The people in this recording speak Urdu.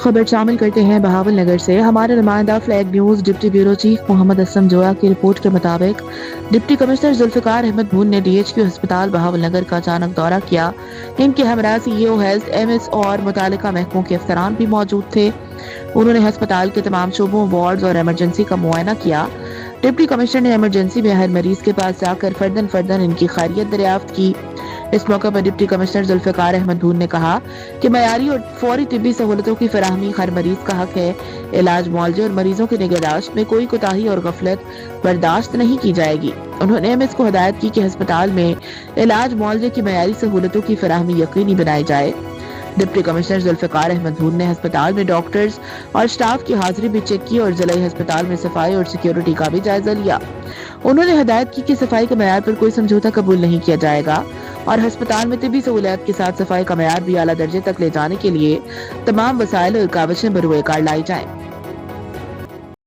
خبر شامل کرتے ہیں بہاول نگر سے۔ ہمارے نمائندہ flag news deputy bureau chief Muhammad Aslam Joya کی رپورٹ کے مطابق ڈپٹی کمشنر ذوالفقار احمد بھون نے DHQ ہسپتال بہاول نگر کا اچانک دورہ کیا۔ ان کے ہمراہ CEO ہیلتھ MS اور متعلقہ محکموں کے افسران بھی موجود تھے۔ انہوں نے ہسپتال کے تمام شعبوں، وارڈز اور ایمرجنسی کا معائنہ کیا۔ ڈپٹی کمشنر نے ایمرجنسی میں ہر مریض کے پاس جا کر فرداً ان کی خیریت دریافت کی۔ اس موقع پر ڈپٹی کمشنر ذوالفقار احمد بھون نے کہا کہ معیاری اور فوری طبی سہولتوں کی فراہمی ہر مریض کا حق ہے۔ علاج، معالجے اور مریضوں کی نگہداشت میں کوئی کوتاہی اور غفلت برداشت نہیں کی جائے گی۔ انہوں نے MS کو ہدایت کی کہ ہسپتال میں علاج، معالجے کی معیاری سہولتوں کی فراہمی یقینی بنائی جائے۔ ڈپٹی کمشنر ذوالفقار احمد بھون نے ہسپتال میں ڈاکٹرز اور سٹاف کی حاضری بھی چیک کی اور ضلعی ہسپتال میں صفائی اور سیکیورٹی کا بھی جائزہ لیا۔ انہوں نے ہدایت کی کہ صفائی کے معیار پر کوئی سمجھوتہ قبول نہیں کیا جائے گا اور ہسپتال میں طبی سہولیات کے ساتھ صفائی کا معیار بھی اعلیٰ درجے تک لے جانے کے لیے تمام وسائل اور کاوشیں بروئے کار لائی جائیں۔